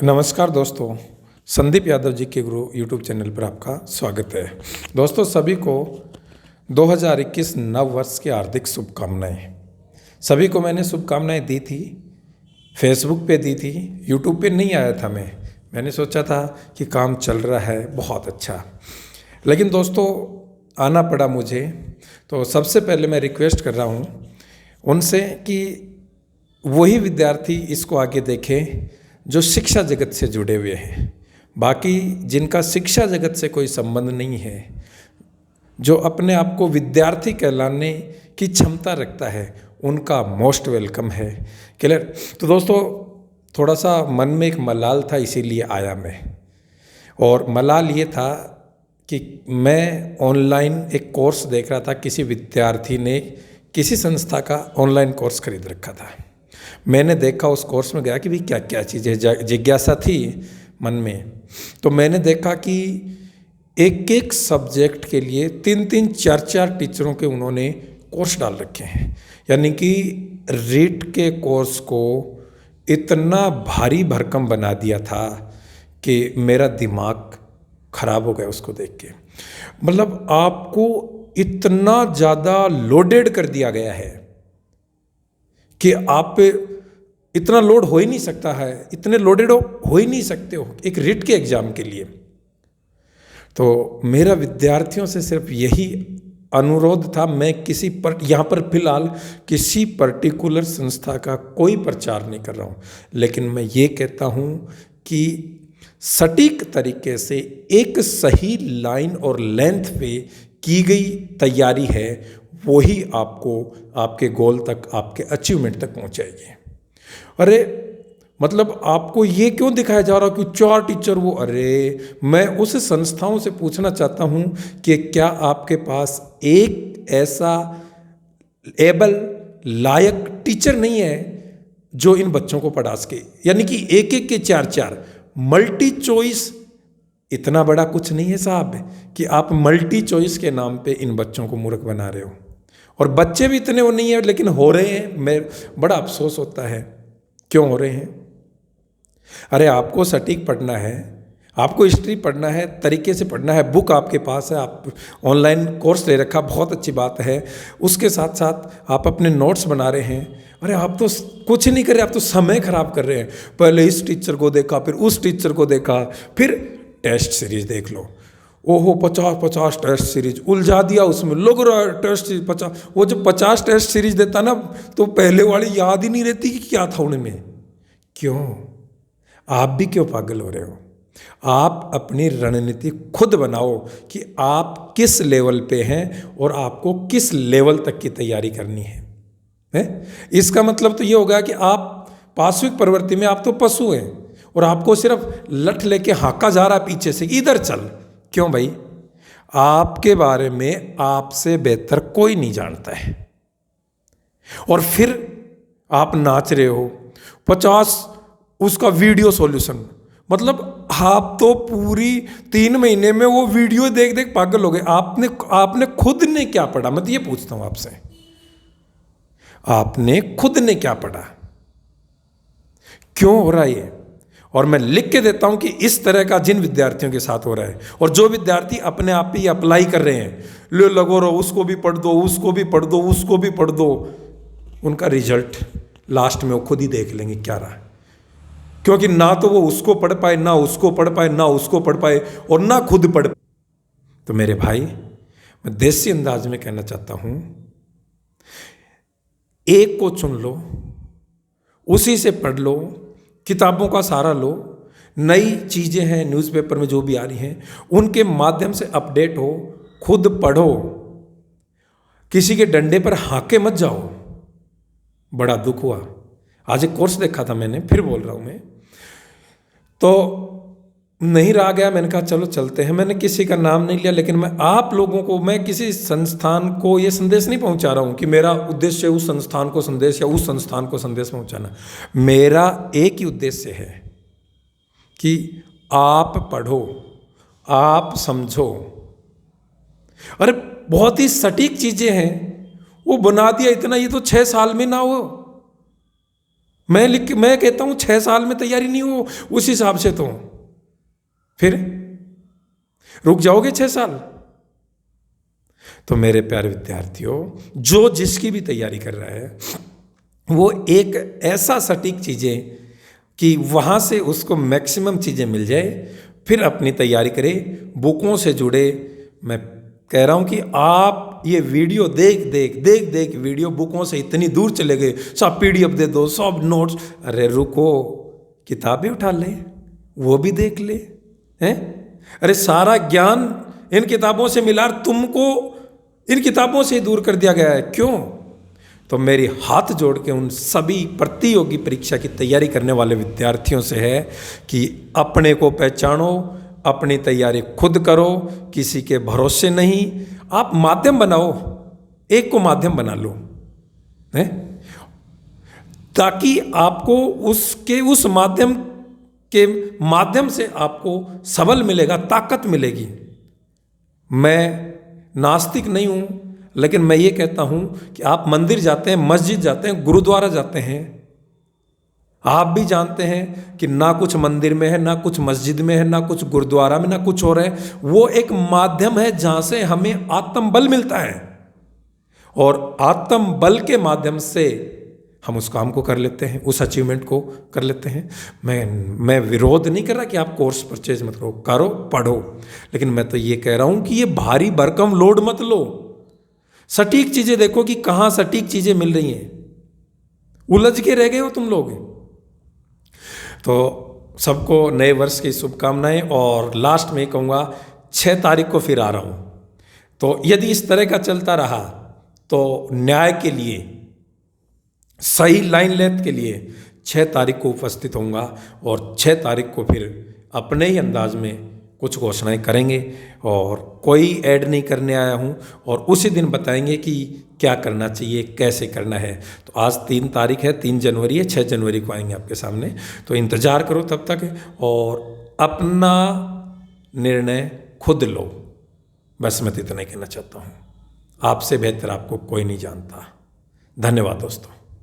नमस्कार दोस्तों, संदीप यादव जी के गुरु यूट्यूब चैनल पर आपका स्वागत है। दोस्तों सभी को 2021 नव वर्ष की हार्दिक शुभकामनाएं। सभी को मैंने शुभकामनाएं दी थी, फेसबुक पे दी थी, यूट्यूब पे नहीं आया था। मैंने सोचा था कि काम चल रहा है, बहुत अच्छा। लेकिन दोस्तों आना पड़ा मुझे। तो सबसे पहले मैं रिक्वेस्ट कर रहा हूँ उनसे कि वही विद्यार्थी इसको आगे देखें जो शिक्षा जगत से जुड़े हुए हैं। बाकी जिनका शिक्षा जगत से कोई संबंध नहीं है, जो अपने आप को विद्यार्थी कहलाने की क्षमता रखता है, उनका मोस्ट वेलकम है। क्लियर? तो दोस्तों थोड़ा सा मन में एक मलाल था, इसीलिए आया मैं। और मलाल ये था कि मैं ऑनलाइन एक कोर्स देख रहा था। किसी विद्यार्थी ने किसी संस्था का ऑनलाइन कोर्स खरीद रखा था। मैंने देखा, उस कोर्स में गया कि भाई क्या क्या चीज़ें, जिज्ञासा थी मन में। तो मैंने देखा कि एक एक सब्जेक्ट के लिए 3-3, 4-4 टीचरों के उन्होंने कोर्स डाल रखे हैं। यानी कि रीट के कोर्स को इतना भारी भरकम बना दिया था कि मेरा दिमाग खराब हो गया उसको देख के। मतलब आपको इतना ज़्यादा लोडेड कर दिया गया है कि आप पे इतना लोड हो ही नहीं सकता है, इतने लोडेड हो ही नहीं सकते हो एक रिट के एग्ज़ाम के लिए। तो मेरा विद्यार्थियों से सिर्फ यही अनुरोध था। मैं यहाँ पर फिलहाल किसी पर्टिकुलर संस्था का कोई प्रचार नहीं कर रहा हूँ, लेकिन मैं ये कहता हूँ कि सटीक तरीके से एक सही लाइन और लेंथ पे की गई तैयारी है, वही आपको आपके गोल तक, आपके अचीवमेंट तक पहुंचाएगी। अरे मतलब आपको ये क्यों दिखाया जा रहा कि 4 टीचर वो? अरे मैं उस संस्थाओं से पूछना चाहता हूं कि क्या आपके पास एक ऐसा एबल लायक टीचर नहीं है जो इन बच्चों को पढ़ा सके? यानी कि एक एक के 4-4 मल्टी चॉइस इतना बड़ा कुछ नहीं है साहब कि आप मल्टी चॉइस के नाम पे इन बच्चों को मूर्ख बना रहे हो। और बच्चे भी इतने वो नहीं है, लेकिन हो रहे हैं। मैं बड़ा अफसोस होता है क्यों हो रहे हैं। अरे आपको सटीक पढ़ना है, आपको हिस्ट्री पढ़ना है, तरीके से पढ़ना है, बुक आपके पास है, आप ऑनलाइन कोर्स ले रखा, बहुत अच्छी बात है। उसके साथ साथ आप अपने नोट्स बना रहे हैं। अरे आप तो कुछ नहीं कर रहे, आप तो समय खराब कर रहे हैं। पहले इस टीचर को देखा, फिर उस टीचर को देखा, फिर टेस्ट सीरीज देख लो। ओहो 50 टेस्ट सीरीज उलझा दिया उसमें। लोग टेस्ट सीरीज 50, वो जब 50 टेस्ट सीरीज देता ना तो पहले वाली याद ही नहीं रहती कि क्या था उनमें। क्यों? आप भी क्यों पागल हो रहे हो? आप अपनी रणनीति खुद बनाओ कि आप किस लेवल पे हैं और आपको किस लेवल तक की तैयारी करनी है? इसका मतलब तो ये होगा कि आप पाश्विक प्रवृत्ति में आप तो पशु हैं और आपको सिर्फ लठ लेके हाँका जा रहा पीछे से, इधर चल। क्यों भाई? आपके बारे में आपसे बेहतर कोई नहीं जानता है। और फिर आप नाच रहे हो 50 उसका वीडियो सॉल्यूशन। मतलब आप तो पूरी 3 महीने में वो वीडियो देख देख पागल हो गए। आपने खुद ने क्या पढ़ा? मैं तो ये पूछता हूं आपसे, आपने खुद ने क्या पढ़ा? क्यों हो रहा है ये? और मैं लिख के देता हूं कि इस तरह का जिन विद्यार्थियों के साथ हो रहा है, और जो विद्यार्थी अपने आप ही अप्लाई कर रहे हैं, लो लगो रहो, उसको भी पढ़ दो, उसको भी पढ़ दो, उसको भी पढ़ दो, उनका रिजल्ट लास्ट में वो खुद ही देख लेंगे क्या रहा। क्योंकि ना तो वो उसको पढ़ पाए, ना उसको पढ़ पाए, ना उसको पढ़ पाए, और ना खुद पढ़ पाए। तो मेरे भाई, मैं देसी अंदाज में कहना चाहता हूं, एक को चुन लो, उसी से पढ़ लो, किताबों का सहारा लो। नई चीज़ें हैं न्यूज़पेपर में जो भी आ रही हैं, उनके माध्यम से अपडेट हो, खुद पढ़ो, किसी के डंडे पर हाँके मत जाओ। बड़ा दुख हुआ, आज एक कोर्स देखा था मैंने, फिर बोल रहा हूँ मैं, तो नहीं रहा गया। मैंने कहा चलो चलते हैं। मैंने किसी का नाम नहीं लिया, लेकिन मैं आप लोगों को, मैं किसी संस्थान को ये संदेश नहीं पहुंचा रहा हूं कि मेरा उद्देश्य उस संस्थान को संदेश या उस संस्थान को संदेश पहुंचाना। मेरा एक ही उद्देश्य है कि आप पढ़ो, आप समझो। अरे बहुत ही सटीक चीजें हैं, वो बना दिया इतना, ये तो 6 साल में ना हो। मैं कहता हूँ 6 साल में तैयारी नहीं हो उस हिसाब से, तो फिर रुक जाओगे 6 साल? तो मेरे प्यारे विद्यार्थियों, जो जिसकी भी तैयारी कर रहा है वो एक ऐसा सटीक चीज़ें कि वहाँ से उसको मैक्सिमम चीज़ें मिल जाए, फिर अपनी तैयारी करे, बुकों से जुड़े। मैं कह रहा हूँ कि आप ये वीडियो देख वीडियो बुकों से इतनी दूर चले गए, सब PDF दे दो, सब नोट्स। अरे रुको, किताबें उठा ले, वो भी देख ले, हैं? अरे सारा ज्ञान इन किताबों से मिला, तुमको इन किताबों से दूर कर दिया गया है, क्यों? तो मेरी हाथ जोड़ के उन सभी प्रतियोगी परीक्षा की तैयारी करने वाले विद्यार्थियों से है कि अपने को पहचानो, अपनी तैयारी खुद करो, किसी के भरोसे नहीं। आप माध्यम बनाओ, एक को माध्यम बना लो, है? ताकि आपको उस माध्यम के माध्यम से आपको सबल मिलेगा, ताकत मिलेगी। मैं नास्तिक नहीं हूं, लेकिन मैं ये कहता हूं कि आप मंदिर जाते हैं, मस्जिद जाते हैं, गुरुद्वारा जाते हैं, आप भी जानते हैं कि ना कुछ मंदिर में है, ना कुछ मस्जिद में है, ना कुछ गुरुद्वारा में, ना कुछ और है। वो एक माध्यम है जहां से हमें आत्मबल मिलता है, और आत्मबल के माध्यम से हम उस काम को कर लेते हैं, उस अचीवमेंट को कर लेते हैं। मैं विरोध नहीं कर रहा कि आप कोर्स परचेज मत करो, पढ़ो, लेकिन मैं तो ये कह रहा हूं कि ये भारी भरकम लोड मत लो। सटीक चीजें देखो कि कहां सटीक चीजें मिल रही हैं। उलझ के रह गए हो तुम लोग। तो सबको नए वर्ष की शुभकामनाएं, और लास्ट में कहूँगा 6 तारीख को फिर आ रहा हूँ। तो यदि इस तरह का चलता रहा तो न्याय के लिए, सही लाइन लेंथ के लिए 6 तारीख को उपस्थित होऊंगा, और 6 तारीख को फिर अपने ही अंदाज में कुछ घोषणाएं करेंगे, और कोई ऐड नहीं करने आया हूं, और उसी दिन बताएंगे कि क्या करना चाहिए, कैसे करना है। तो आज 3 तारीख है, 3 जनवरी है, 6 जनवरी को आएंगे आपके सामने। तो इंतज़ार करो तब तक, और अपना निर्णय खुद लो। बस मैं तो इतना ही कहना चाहता हूँ। आपसे बेहतर आपको कोई नहीं जानता। धन्यवाद दोस्तों।